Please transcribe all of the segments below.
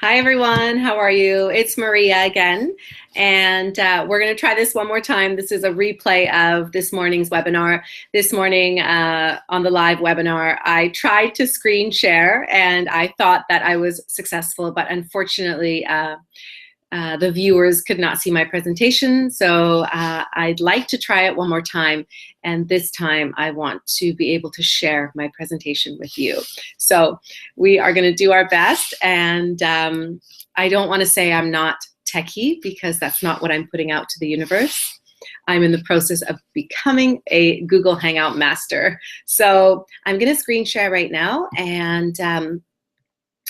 Hi, everyone. How are you? It's Maria again, and we're going to try this one more time. This is a replay of this morning's webinar. This morning on the live webinar, I tried to screen share, and I thought that I was successful, but unfortunately, the viewers could not see my presentation, so I'd like to try it one more time, and this time I want to be able to share my presentation with you. So we are going to do our best, and I don't want to say I'm not techie, because that's not what I'm putting out to the universe. I'm in the process of becoming a Google Hangout master. So I'm going to screen share right now, and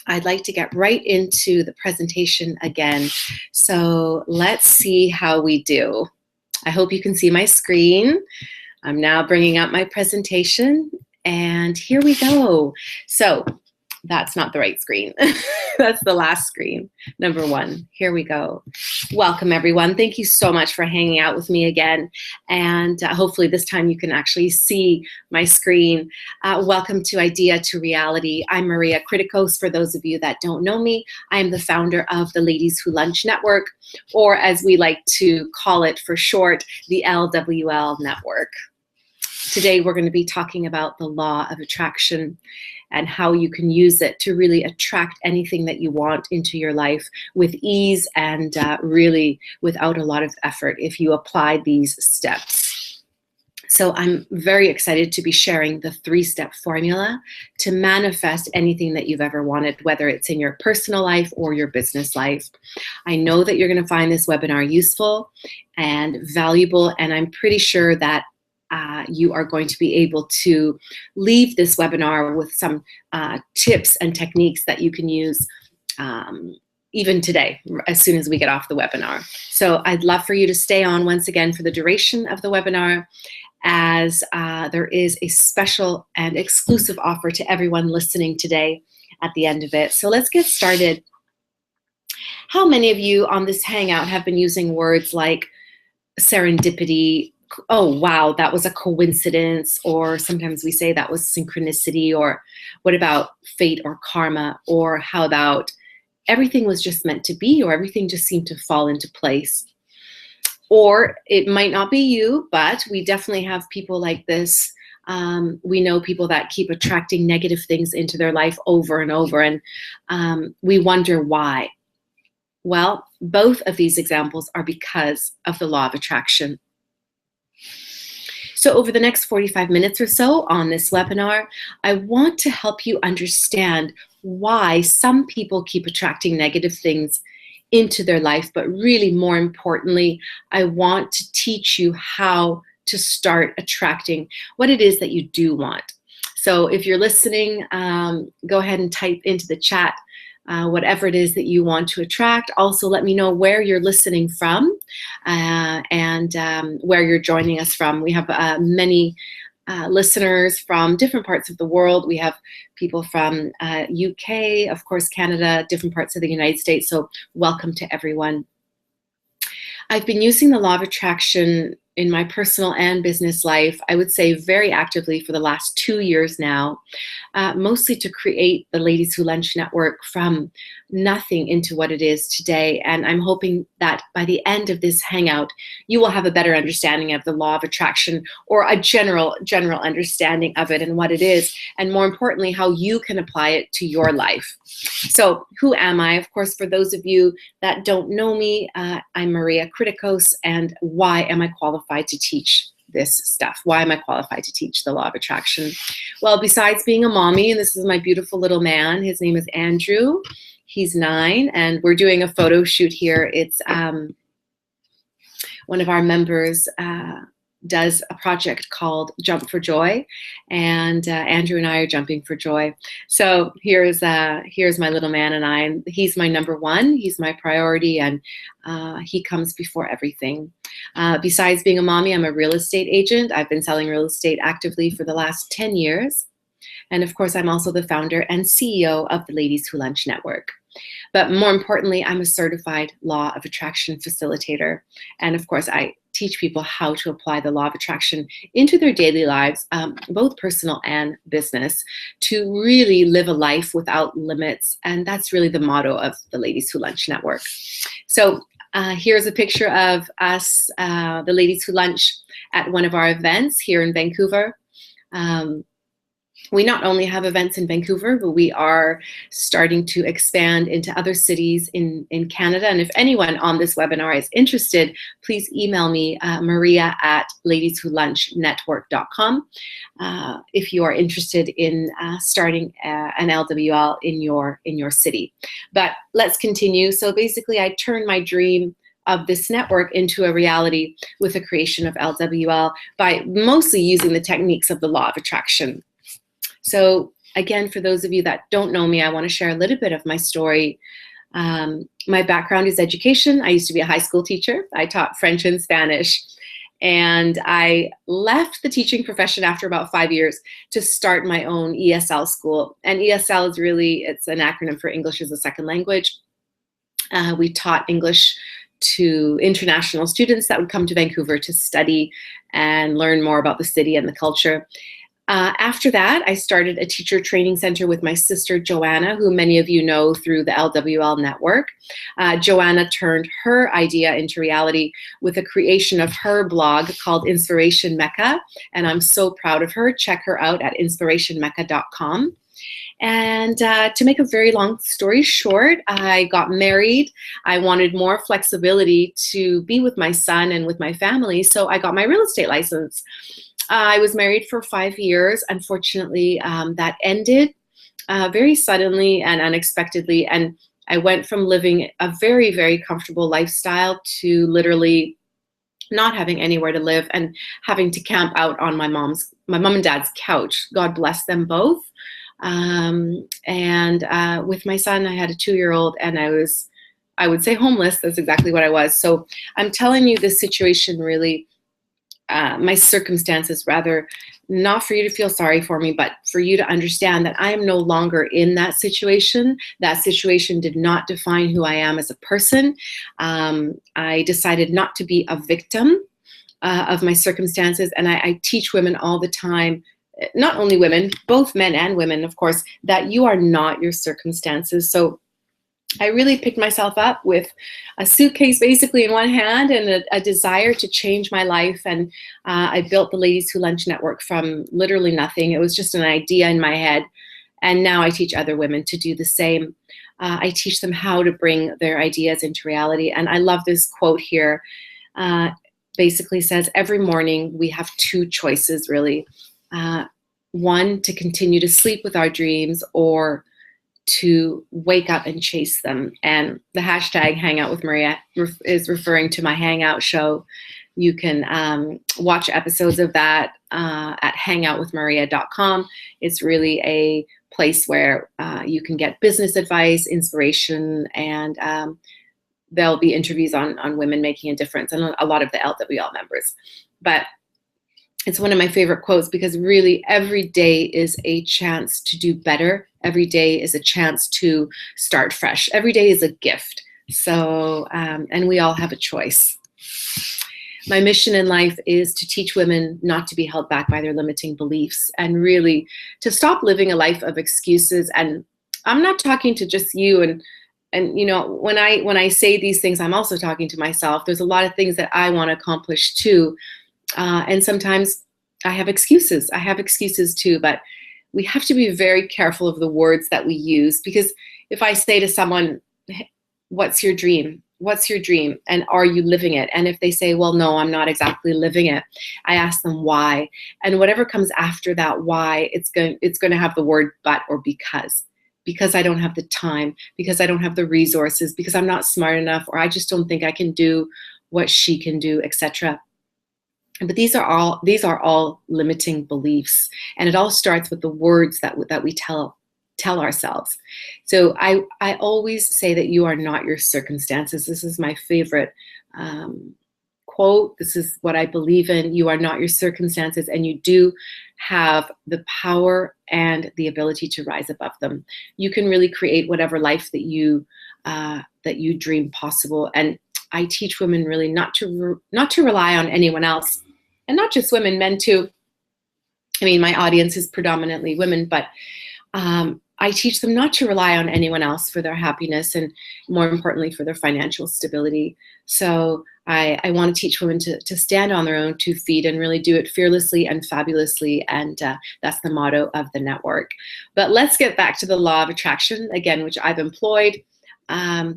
I'd like to get right into the presentation again. So let's see how we do. I hope you can see my screen. I'm now bringing up my presentation, and here we go. So that's not the right screen. That's the last screen, number one. Here we go. Welcome, everyone. Thank you so much for hanging out with me again. And hopefully this time you can actually see my screen. Welcome to Idea to Reality. I'm Maria Kritikos. For those of you that don't know me, I am the founder of the Ladies Who Lunch Network, or as we like to call it for short, the LWL Network. Today we're going to be talking about the law of attraction and how you can use it to really attract anything that you want into your life with ease and really without a lot of effort if you apply these steps. So I'm very excited to be sharing the 3-step formula to manifest anything that you've ever wanted, whether it's in your personal life or your business life. I know that you're going to find this webinar useful and valuable, and I'm pretty sure that you are going to be able to leave this webinar with some tips and techniques that you can use even today, as soon as we get off the webinar. So I'd love for you to stay on once again for the duration of the webinar, as there is a special and exclusive offer to everyone listening today at the end of it. So let's get started. How many of you on this Hangout have been using words like serendipity? Oh, wow, that was a coincidence, or sometimes we say that was synchronicity, or what about fate or karma, or how about everything was just meant to be, or everything just seemed to fall into place. Or it might not be you, but we definitely have people like this. We know people that keep attracting negative things into their life over and over, and we wonder why. Well, both of these examples are because of the law of attraction. So over the next 45 minutes or so on this webinar, I want to help you understand why some people keep attracting negative things into their life, but really more importantly, I want to teach you how to start attracting what it is that you do want. So if you're listening, go ahead and type into the chat whatever it is that you want to attract. Also, let me know where you're listening from and where you're joining us from. We have many listeners from different parts of the world. We have people from UK, of course, Canada, different parts of the United States. So welcome to everyone. I've been using the law of attraction in my personal and business life, I would say very actively for the last 2 years now, mostly to create the Ladies Who Lunch Network from nothing into what it is today. And I'm hoping that by the end of this Hangout, you will have a better understanding of the law of attraction, or a general understanding of it and what it is, and more importantly, how you can apply it to your life. So who am I? Of course, for those of you that don't know me, I'm Maria Kritikos, and why am I qualified to teach this stuff? Why am I qualified to teach the law of attraction? Well, besides being a mommy, and this is my beautiful little man, his name is Andrew. He's 9, and we're doing a photo shoot here. It's one of our members does a project called Jump for Joy, and Andrew and I are jumping for joy. So here's my little man and I, and he's my number one. He's my priority, and he comes before everything. Besides being a mommy, I'm a real estate agent. I've been selling real estate actively for the last 10 years. And of course, I'm also the founder and CEO of the Ladies Who Lunch Network. But more importantly, I'm a certified law of attraction facilitator. And of course, I teach people how to apply the law of attraction into their daily lives, both personal and business, to really live a life without limits. And that's really the motto of the Ladies Who Lunch Network. So here's a picture of us, the Ladies Who Lunch, at one of our events here in Vancouver. We not only have events in Vancouver, but we are starting to expand into other cities in Canada. And if anyone on this webinar is interested, please email me, maria@ladieswholunchnetwork.com, if you are interested in starting an LWL in your city. But let's continue. So basically, I turned my dream of this network into a reality with the creation of LWL by mostly using the techniques of the law of attraction. So again, for those of you that don't know me, I want to share a little bit of my story. My background is education. I used to be a high school teacher. I taught French and Spanish. And I left the teaching profession after about 5 years to start my own ESL school. And ESL is really, it's an acronym for English as a Second Language. We taught English to international students that would come to Vancouver to study and learn more about the city and the culture. After that, I started a teacher training center with my sister, Joanna, who many of you know through the LWL network. Joanna turned her idea into reality with the creation of her blog called Inspiration Mecca, and I'm so proud of her. Check her out at inspirationmecca.com. And to make a very long story short, I got married. I wanted more flexibility to be with my son and with my family, so I got my real estate license. I was married for 5 years. Unfortunately, that ended very suddenly and unexpectedly. And I went from living a very, very comfortable lifestyle to literally not having anywhere to live and having to camp out on my mom and dad's couch. God bless them both. With my son, I had a 2-year-old, and I would say homeless. That's exactly what I was. So I'm telling you this situation really, my circumstances rather, not for you to feel sorry for me, but for you to understand that I am no longer in that situation. That situation did not define who I am as a person. I decided not to be a victim of my circumstances. And I teach women all the time, not only women, both men and women, of course, that you are not your circumstances. So I really picked myself up with a suitcase basically in one hand and a desire to change my life. And I built the Ladies Who Lunch Network from literally nothing. It was just an idea in my head. And now I teach other women to do the same. I teach them how to bring their ideas into reality. And I love this quote here. Basically says, every morning we have 2 choices, really. One, to continue to sleep with our dreams, or to wake up and chase them. And the hashtag Hangout with Maria is referring to my Hangout show. You can watch episodes of that at hangoutwithmaria.com. It's really a place where you can get business advice, inspiration, and there'll be interviews on women making a difference and a lot of the LWL members. But it's one of my favorite quotes, because really every day is a chance to do better. Every day is a chance to start fresh. Every day is a gift. So, and we all have a choice. My mission in life is to teach women not to be held back by their limiting beliefs, and really to stop living a life of excuses. And I'm not talking to just you. And you know, when I say these things, I'm also talking to myself. There's a lot of things that I want to accomplish too. And sometimes I have excuses. I have excuses too, but we have to be very careful of the words that we use, because if I say to someone, what's your dream? What's your dream? And are you living it? And if they say, well, no, I'm not exactly living it, I ask them why. And whatever comes after that why, it's going to have the word but or because. Because I don't have the time, because I don't have the resources, because I'm not smart enough, or I just don't think I can do what she can do, etc. But these are all limiting beliefs, and it all starts with the words that we tell ourselves. So I always say that you are not your circumstances. This is my favorite quote. This is what I believe in. You are not your circumstances, and you do have the power and the ability to rise above them. You can really create whatever life that you dream possible. And I teach women really not to rely on anyone else, and not just women, men too. I mean, my audience is predominantly women, but I teach them not to rely on anyone else for their happiness and, more importantly, for their financial stability. So I want to teach women to stand on their own 2 feet and really do it fearlessly and fabulously. And that's the motto of the network. But let's get back to the law of attraction, again, which I've employed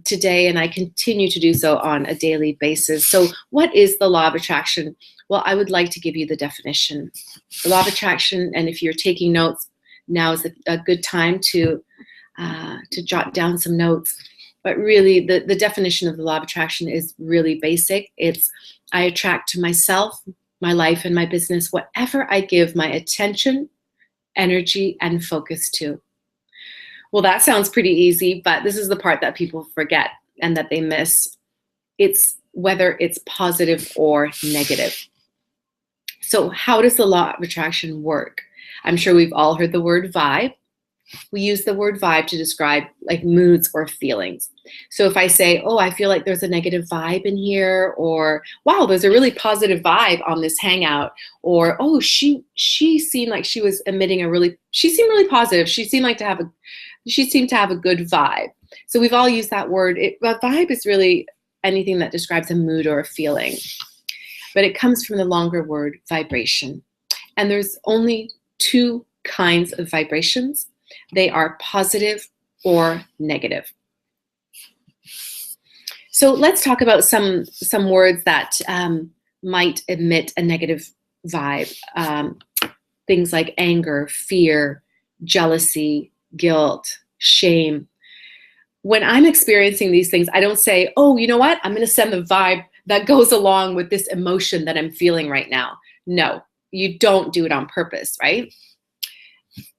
today, and I continue to do so on a daily basis. So what is the law of attraction? Well, I would like to give you the definition. The law of attraction, and if you're taking notes, now is a good time to jot down some notes. But really, the definition of the law of attraction is really basic. It's I attract to myself, my life, and my business whatever I give my attention, energy, and focus to. Well, that sounds pretty easy, but this is the part that people forget and that they miss. It's whether it's positive or negative. So how does the law of attraction work? I'm sure we've all heard the word vibe. We use the word vibe to describe like moods or feelings. So if I say, oh, I feel like there's a negative vibe in here, or wow, there's a really positive vibe on this hangout, or oh, she seemed like she was emitting she seemed really positive. She seemed to have a good vibe. So we've all used that word. But vibe is really anything that describes a mood or a feeling. But it comes from the longer word vibration. And there's only 2 kinds of vibrations. They are positive or negative. So let's talk about some words that might emit a negative vibe. Things like anger, fear, jealousy, guilt, shame. When I'm experiencing these things, I don't say, oh, you know what? I'm going to send the vibe that goes along with this emotion that I'm feeling right now. No, you don't do it on purpose, right?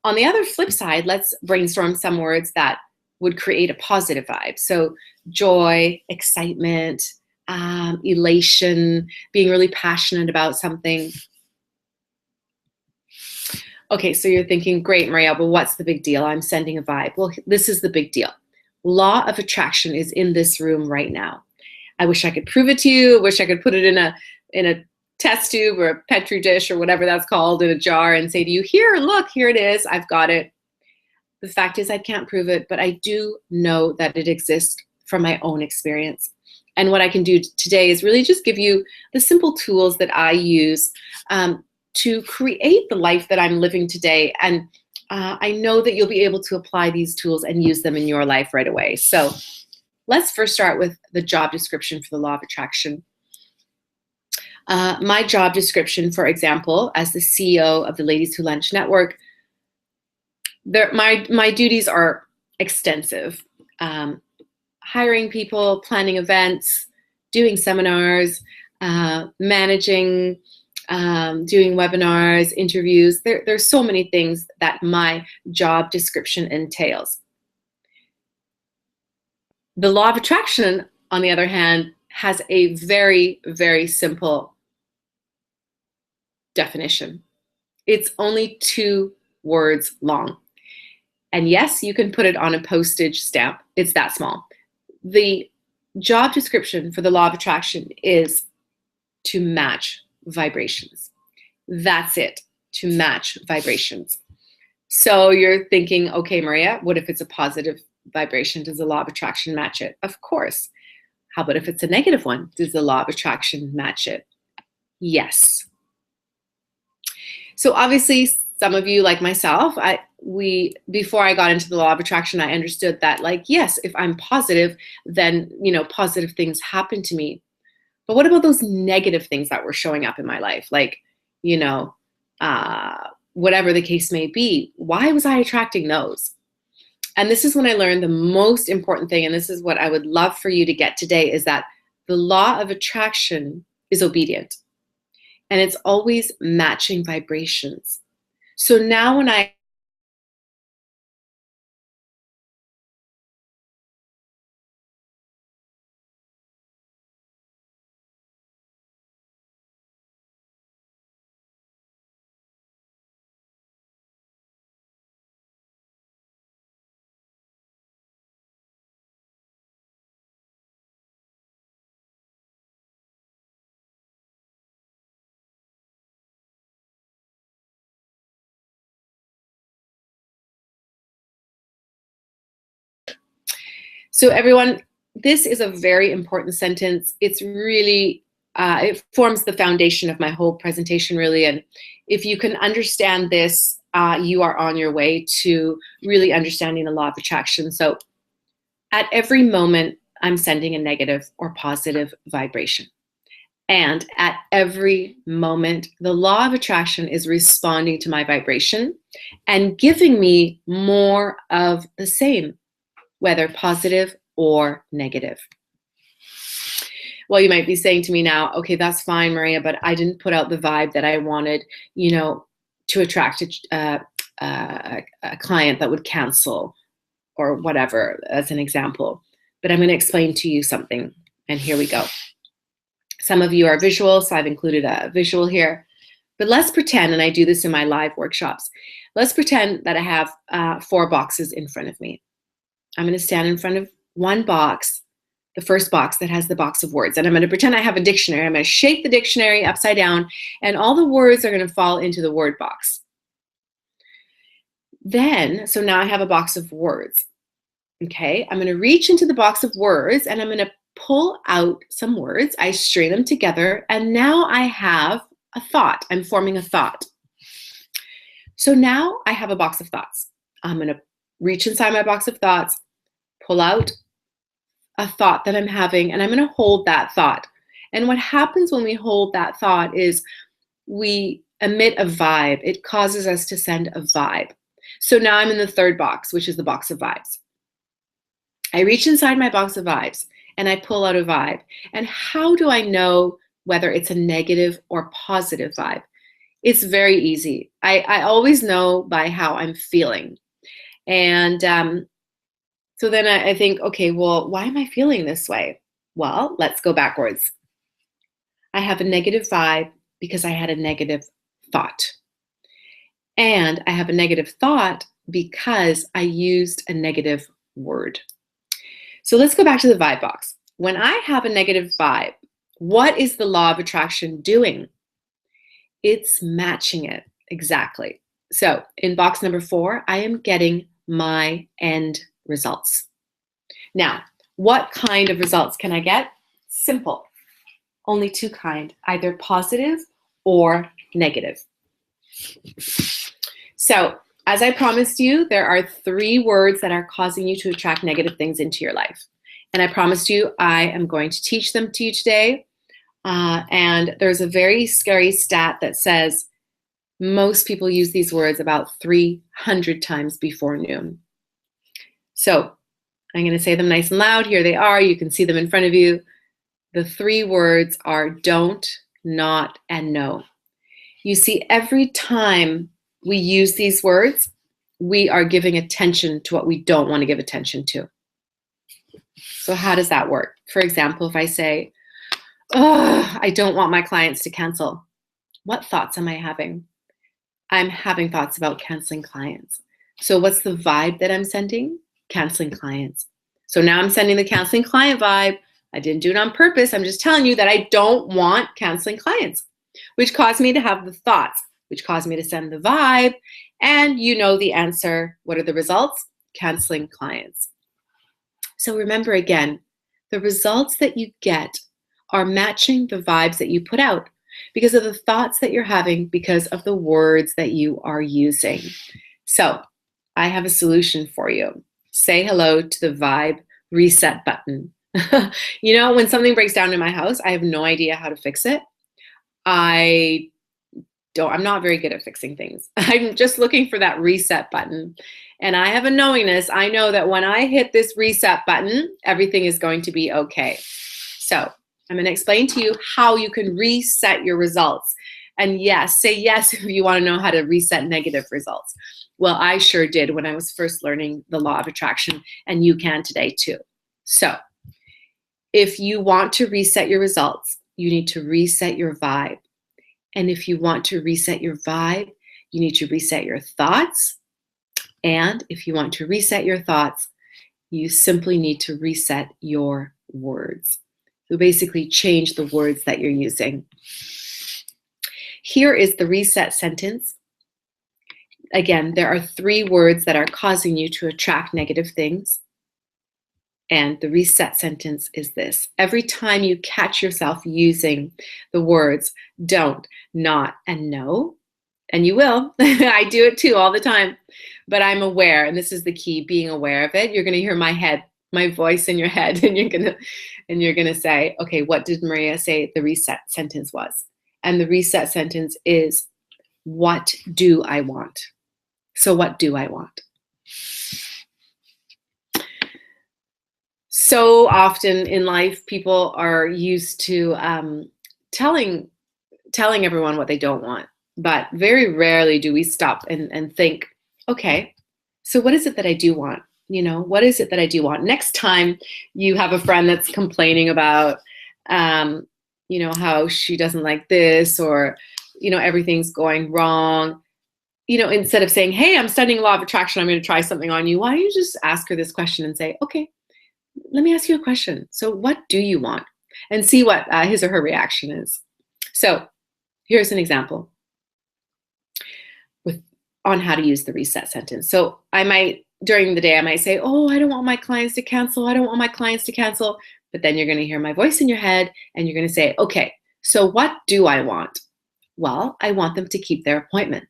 On the other flip side, let's brainstorm some words that would create a positive vibe. So joy, excitement, elation, being really passionate about something. Okay, so you're thinking, great, Maria, but what's the big deal? I'm sending a vibe. Well, this is the big deal. Law of attraction is in this room right now. I wish I could prove it to you. I wish I could put it in a test tube or a Petri dish or whatever that's called, in a jar, and say to you, here, look, here it is. I've got it. The fact is I can't prove it, but I do know that it exists from my own experience. And what I can do today is really just give you the simple tools that I use to create the life that I'm living today. And I know that you'll be able to apply these tools and use them in your life right away. So let's first start with the job description for the law of attraction. My job description, for example, as the CEO of the Ladies Who Lunch Network, my duties are extensive. Hiring people, planning events, doing seminars, managing, doing webinars, interviews. There's so many things that my job description entails. The law of attraction, on the other hand, has a very, very simple definition. It's only 2 words long. And yes, you can put it on a postage stamp. It's that small. The job description for the law of attraction is to match vibrations. That's it, to match vibrations. So you're thinking, okay, Maria, what if it's a positive vibration? Does the law of attraction match it? Of course. How about if it's a negative one? Does the law of attraction match it? Yes. So obviously, some of you, like myself, before I got into the law of attraction, I understood that, like, yes, if I'm positive, then, positive things happen to me. But what about those negative things that were showing up in my life? Like, whatever the case may be, why was I attracting those? And this is when I learned the most important thing, and this is what I would love for you to get today, is that the law of attraction is obedient. And it's always matching vibrations. So now when I So everyone, this is a very important sentence. It's really, it forms the foundation of my whole presentation, really. And if you can understand this, you are on your way to really understanding the law of attraction. So at every moment, I'm sending a negative or positive vibration. And at every moment, the law of attraction is responding to my vibration and giving me more of the same, whether positive or negative. Well, you might be saying to me now, okay, that's fine, Maria, but I didn't put out the vibe that I wanted, to attract a client that would cancel or whatever, as an example. But I'm going to explain to you something, and here we go. Some of you are visual, so I've included a visual here. But let's pretend, and I do this in my live workshops, let's pretend that I have 4 boxes in front of me. I'm going to stand in front of one box, the first box that has the box of words, and I'm going to pretend I have a dictionary. I'm going to shake the dictionary upside down, and all the words are going to fall into the word box. Then, so now I have a box of words. Okay, I'm going to reach into the box of words, and I'm going to pull out some words. I string them together, and now I have a thought. I'm forming a thought. So now I have a box of thoughts. I'm going to reach inside my box of thoughts, pull out a thought that I'm having, and I'm going to hold that thought. And what happens when we hold that thought is we emit a vibe. It causes us to send a vibe. So now I'm in the third box, which is the box of vibes. I reach inside my box of vibes and I pull out a vibe. And how do I know whether it's a negative or positive vibe? It's very easy. I always know by how I'm feeling. And so then I think, okay, well, why am I feeling this way? Well, let's go backwards. I have a negative vibe because I had a negative thought. And I have a negative thought because I used a negative word. So let's go back to the vibe box. When I have a negative vibe, what is the law of attraction doing? It's matching it exactly. So in box number 4, I am getting my end results. Now, what kind of results can I get? Simple. Only 2 kinds, either positive or negative. So, as I promised you, there are 3 words that are causing you to attract negative things into your life. And I promised you I am going to teach them to you today. And there's a very scary stat that says most people use these words about 300 times before noon. So I'm going to say them nice and loud. Here they are. You can see them in front of you. The 3 words are don't, not, and no. You see, every time we use these words, we are giving attention to what we don't want to give attention to. So how does that work? For example, if I say, oh, I don't want my clients to cancel. What thoughts am I having? I'm having thoughts about canceling clients. So what's the vibe that I'm sending? Canceling clients. So now I'm sending the canceling client vibe. I didn't do it on purpose. I'm just telling you that I don't want canceling clients, which caused me to have the thoughts, which caused me to send the vibe. And you know the answer. What are the results? Canceling clients. So remember again, the results that you get are matching the vibes that you put out because of the thoughts that you're having, because of the words that you are using. So I have a solution for you. Say hello to the vibe reset button. You know, when something breaks down in my house, I have no idea how to fix it. I'm not very good at fixing things. I'm just looking for that reset button. And I have a knowingness. I know that when I hit this reset button, everything is going to be okay. So I'm going to explain to you how you can reset your results. And yes, say yes if you want to know how to reset negative results. Well, I sure did when I was first learning the law of attraction, and you can today too. So if you want to reset your results, you need to reset your vibe. And if you want to reset your vibe, you need to reset your thoughts. And if you want to reset your thoughts, you simply need to reset your words. So basically change the words that you're using. Here is the reset sentence. Again, there are 3 words that are causing you to attract negative things. And the reset sentence is this. Every time you catch yourself using the words don't, not, and no, and you will, I do it too all the time, but I'm aware, and this is the key, being aware of it. You're going to hear my voice in your head, and you're gonna say, okay, what did Maria say the reset sentence was? And the reset sentence is, what do I want? So what do I want? So often in life, people are used to telling everyone what they don't want, but very rarely do we stop and think, okay, so what is it that I do want? What is it that I do want? Next time you have a friend that's complaining about, how she doesn't like this, or, everything's going wrong, instead of saying, hey, I'm studying law of attraction, I'm going to try something on you, why don't you just ask her this question and say, okay, let me ask you a question. So what do you want? And see what his or her reaction is. So here's an example on how to use the reset sentence. So during the day, I might say, oh, I don't want my clients to cancel. I don't want my clients to cancel. But then you're going to hear my voice in your head and you're going to say, okay, so what do I want? Well, I want them to keep their appointment.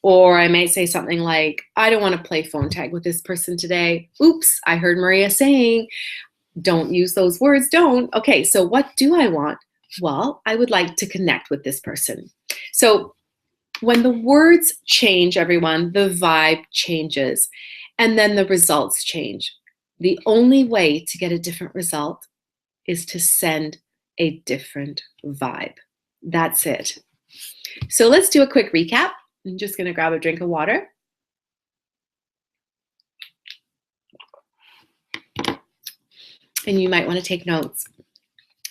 Or I might say something like, I don't want to play phone tag with this person today. Oops, I heard Maria saying, don't use those words, don't. Okay, so what do I want? Well, I would like to connect with this person. So when the words change, everyone, the vibe changes, and then the results change. The only way to get a different result is to send a different vibe. That's it. So let's do a quick recap. I'm just going to grab a drink of water. And you might want to take notes.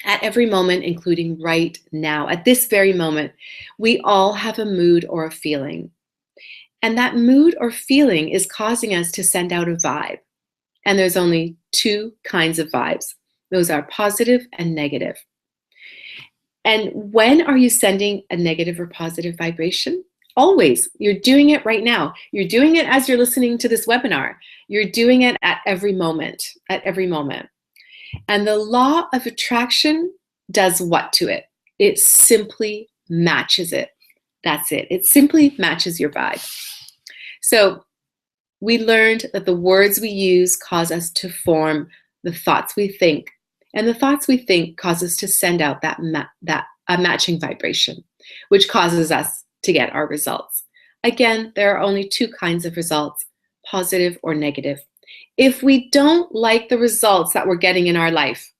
At every moment, including right now, at this very moment, we all have a mood or a feeling. And that mood or feeling is causing us to send out a vibe. And there's only two kinds of vibes. Those are positive and negative. And when are you sending a negative or positive vibration? Always. You're doing it right now. You're doing it as you're listening to this webinar. You're doing it at every moment, And the law of attraction does what to it? It simply matches it. That's it. It simply matches your vibe. So we learned that the words we use cause us to form the thoughts we think. And the thoughts we think cause us to send out that matching vibration, which causes us to get our results. Again, there are only two kinds of results, positive or negative. If we don't like the results that we're getting in our life,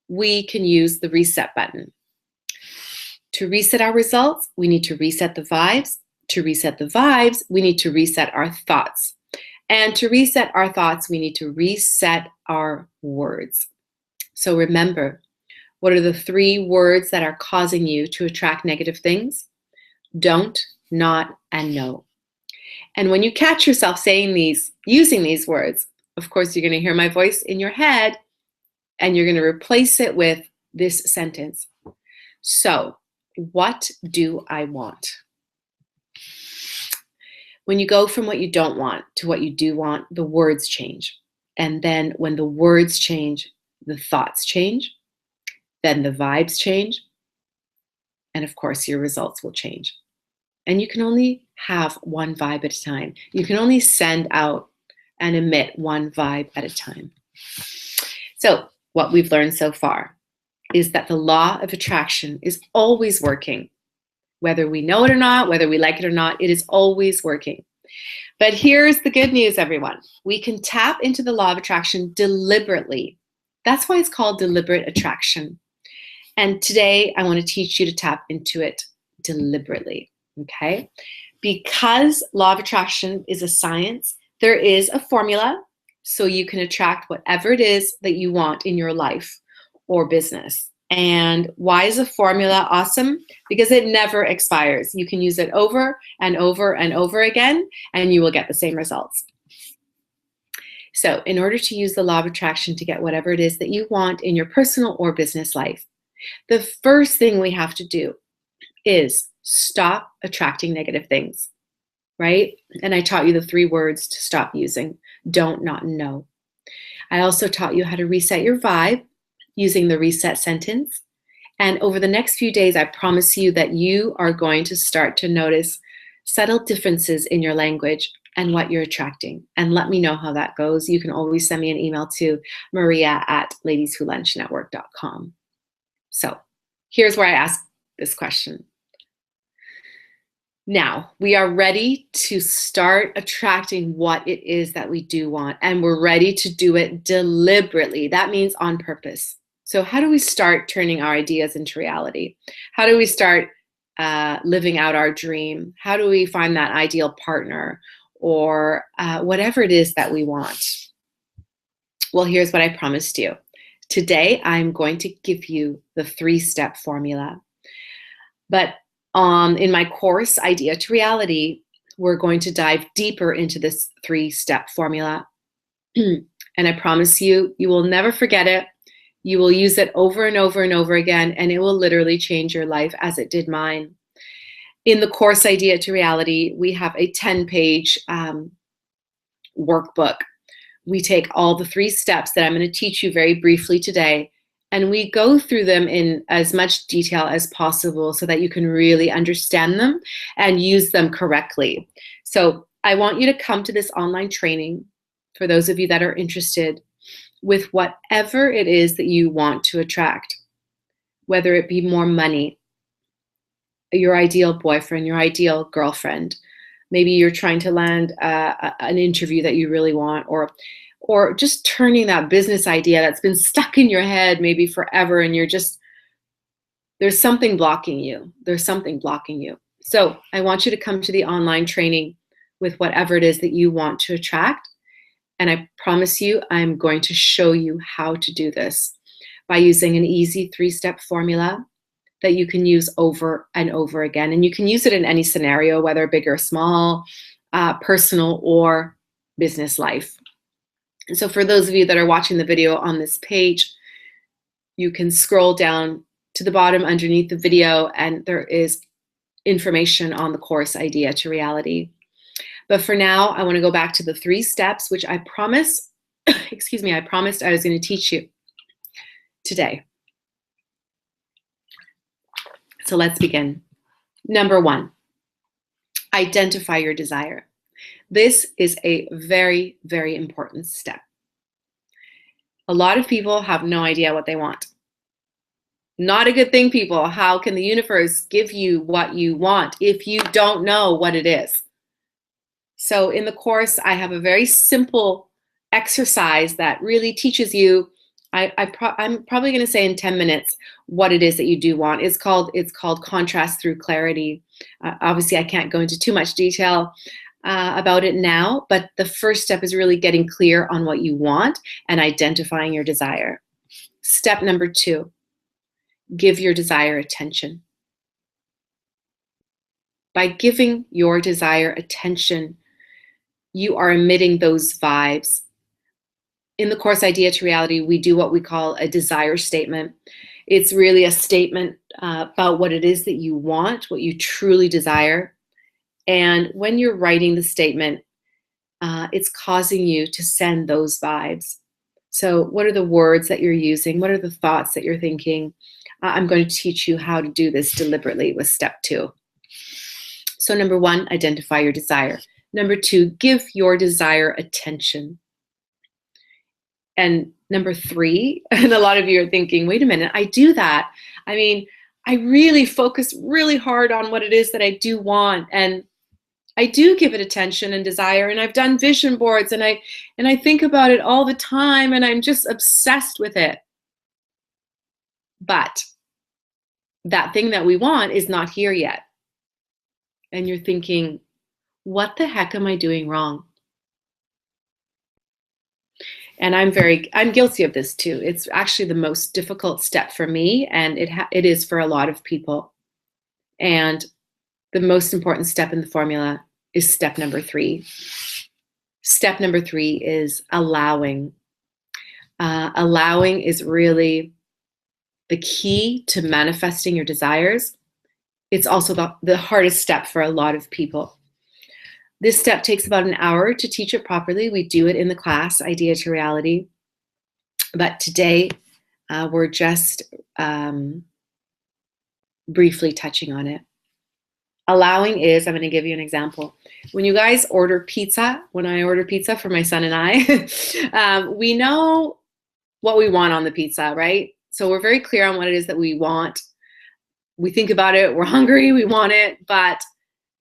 we can use the reset button. To reset our results, we need to reset the vibes. To reset the vibes, we need to reset our thoughts. And to reset our thoughts, we need to reset our words. So remember, what are the three words that are causing you to attract negative things? Don't, not, and no. And when you catch yourself saying using these words, of course, you're going to hear my voice in your head and you're going to replace it with this sentence. So, what do I want? When you go from what you don't want to what you do want, the words change. And then when the words change, the thoughts change, then the vibes change, and of course, your results will change. And you can only have one vibe at a time. You can only send out and emit one vibe at a time. So what we've learned so far is that the law of attraction is always working. Whether we know it or not, whether we like it or not, it is always working. But here's the good news, everyone. We can tap into the law of attraction deliberately. That's why it's called deliberate attraction. And today I want to teach you to tap into it deliberately. Okay, because law of attraction is a science, there is a formula so you can attract whatever it is that you want in your life or business. And why is a formula awesome? Because it never expires. You can use it over and over and over again, and you will get the same results. So in order to use the law of attraction to get whatever it is that you want in your personal or business life, the first thing we have to do is stop attracting negative things, right? And I taught you the three words to stop using: don't, not, and no. I also taught you how to reset your vibe using the reset sentence. And over the next few days, I promise you that you are going to start to notice subtle differences in your language and what you're attracting. And let me know how that goes. You can always send me an email to maria@ladieswholunchnetwork.com. So here's where I ask this question. Now, we are ready to start attracting what it is that we do want, and we're ready to do it deliberately. That means on purpose. So how do we start turning our ideas into reality? How do we start living out our dream? How do we find that ideal partner or whatever it is that we want? Well, here's what I promised you. Today, I'm going to give you the 3-step formula. But in my course, Idea to Reality, we're going to dive deeper into this 3-step formula. And I promise you, you will never forget it. You will use it over and over and over again, and it will literally change your life as it did mine. In the course Idea to Reality, we have a 10-page workbook. We take all the 3 steps that I'm going to teach you very briefly today, and we go through them in as much detail as possible so that you can really understand them and use them correctly. So I want you to come to this online training, for those of you that are interested, with whatever it is that you want to attract, whether it be more money, your ideal boyfriend, your ideal girlfriend. Maybe you're trying to land an interview that you really want, or just turning that business idea that's been stuck in your head maybe forever, and there's something blocking you. There's something blocking you. So I want you to come to the online training with whatever it is that you want to attract. And I promise you, I'm going to show you how to do this by using an easy 3-step formula that you can use over and over again. And you can use it in any scenario, whether big or small, personal or business life. And so for those of you that are watching the video on this page, you can scroll down to the bottom underneath the video, and there is information on the course Idea to Reality. But for now, I want to go back to the 3 steps, which I promised I promised I was going to teach you today. So let's begin. Number 1, identify your desire. This is a very, very important step. A lot of people have no idea what they want. Not a good thing, people. How can the universe give you what you want if you don't know what it is? So in the course, I have a very simple exercise that really teaches you, I'm probably going to say in 10 minutes, what it is that you do want. It's called Contrast Through Clarity. Obviously, I can't go into too much detail about it now, but the first step is really getting clear on what you want and identifying your desire. Step number 2, give your desire attention. By giving your desire attention, you are emitting those vibes. In the course Idea to Reality, we do what we call a desire statement. It's really a statement about what it is that you want, what you truly desire. And when you're writing the statement, it's causing you to send those vibes. So what are the words that you're using? What are the thoughts that you're thinking? I'm going to teach you how to do this deliberately with step 2. So number 1, identify your desire. Number 2, give your desire attention. And number 3, and a lot of you are thinking, wait a minute, I do that. I mean, I really focus really hard on what it is that I do want. And I do give it attention and desire. And I've done vision boards, and I think about it all the time, and I'm just obsessed with it. But that thing that we want is not here yet. And you're thinking, what the heck am I doing wrong? And I'm guilty of this too. It's actually the most difficult step for me, and it is for a lot of people. And the most important step in the formula is step number 3. Step number 3 is allowing. Allowing is really the key to manifesting your desires. It's also the hardest step for a lot of people. This step takes about an hour to teach it properly. We do it in the class, Idea to Reality. But today, we're just briefly touching on it. Allowing is, I'm going to give you an example. When you guys order pizza, when I order pizza for my son and I, we know what we want on the pizza, right? So we're very clear on what it is that we want. We think about it, we're hungry, we want it, but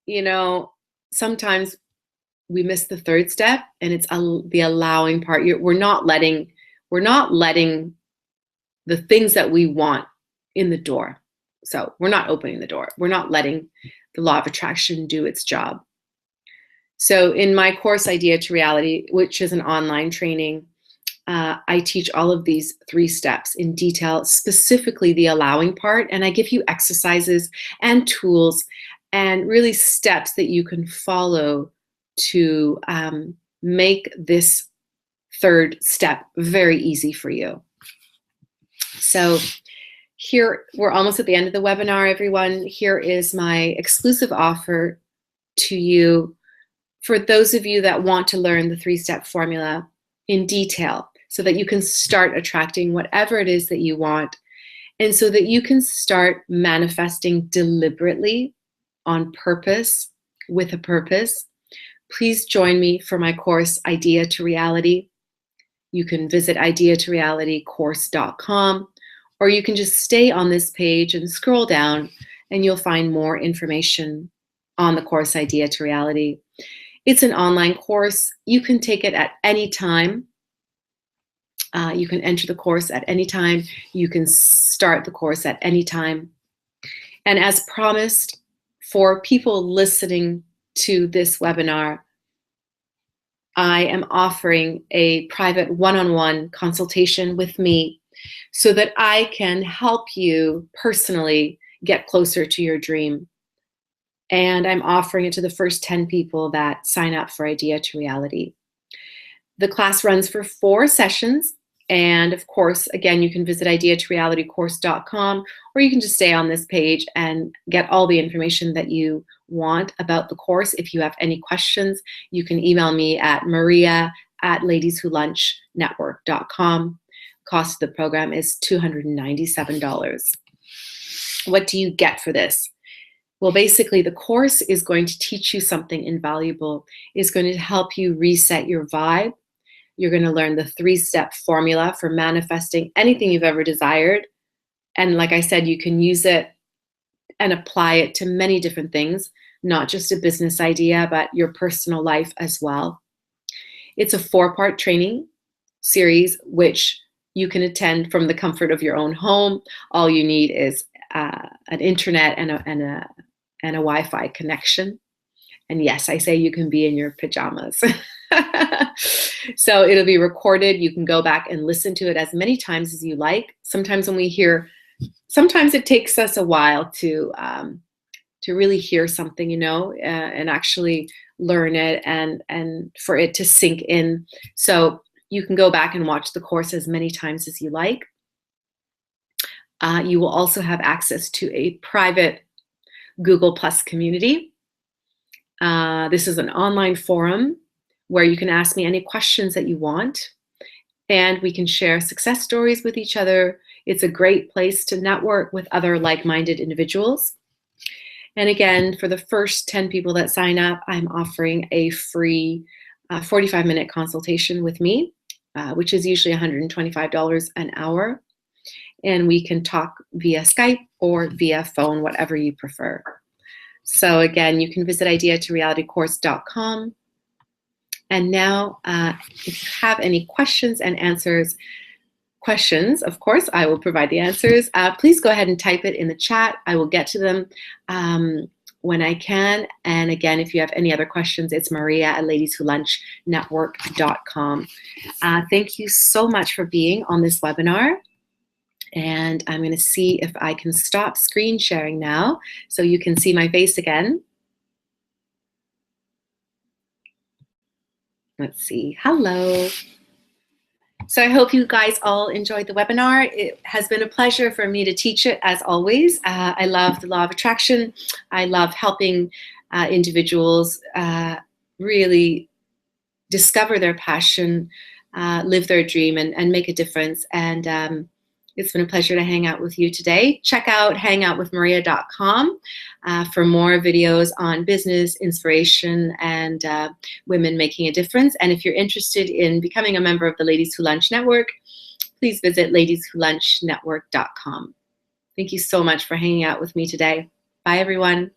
you know, sometimes we miss the third step, and it's the allowing part. We're not letting the things that we want in the door. So we're not opening the door. We're not letting the law of attraction do its job. So in my course, Idea to Reality, which is an online training, I teach all of these 3 steps in detail, specifically the allowing part, and I give you exercises and tools and really steps that you can follow to make this 3rd step very easy for you. So here, we're almost at the end of the webinar, everyone. Here is my exclusive offer to you for those of you that want to learn the 3-step formula in detail so that you can start attracting whatever it is that you want, and so that you can start manifesting deliberately, on purpose, with a purpose. Please join me for my course, Idea to Reality. You can visit ideatorealitycourse.com, or you can just stay on this page and scroll down, and you'll find more information on the course, Idea to Reality. It's an online course. You can take it at any time. You can enter the course at any time. You can start the course at any time. And as promised, for people listening to this webinar, I am offering a private one-on-one consultation with me so that I can help you personally get closer to your dream. And I'm offering it to the first 10 people that sign up for Idea to Reality. The class runs for 4 sessions. And of course, again, you can visit ideatorealitycourse.com, or you can just stay on this page and get all the information that you want about the course. If you have any questions, you can email me at maria@ladieswholunchnetwork.com. Cost of the program is $297. What do you get for this? Well, basically, the course is going to teach you something invaluable. It's going to help you reset your vibe. You're going to learn the 3-step formula for manifesting anything you've ever desired. And like I said, you can use it and apply it to many different things, not just a business idea, but your personal life as well. It's a 4-part training series, which you can attend from the comfort of your own home. All you need is an internet and a Wi-Fi connection. And yes, I say you can be in your pajamas. So it'll be recorded. You can go back and listen to it as many times as you like. Sometimes it takes us a while to really hear something, and actually learn it and for it to sink in. So you can go back and watch the course as many times as you like. You will also have access to a private Google Plus community. This is an online forum where you can ask me any questions that you want, and we can share success stories with each other. It's a great place to network with other like-minded individuals. And again, for the first 10 people that sign up, I'm offering a free 45-minute consultation with me, which is usually $125 an hour. And we can talk via Skype or via phone, whatever you prefer. So again, you can visit ideatorealitycourse.com. And now, if you have any questions, of course, I will provide the answers. Please go ahead and type it in the chat. I will get to them when I can. And again, if you have any other questions, it's maria@ladieswholunchnetwork.com. Thank you so much for being on this webinar. And I'm going to see if I can stop screen sharing now so you can see my face again. Let's see. Hello. So I hope you guys all enjoyed the webinar. It has been a pleasure for me to teach it, as always. I love the law of attraction. I love helping individuals really discover their passion, live their dream and make a difference. And it's been a pleasure to hang out with you today. Check out hangoutwithmaria.com for more videos on business, inspiration, and women making a difference. And if you're interested in becoming a member of the Ladies Who Lunch Network, please visit ladieswholunchnetwork.com. Thank you so much for hanging out with me today. Bye, everyone.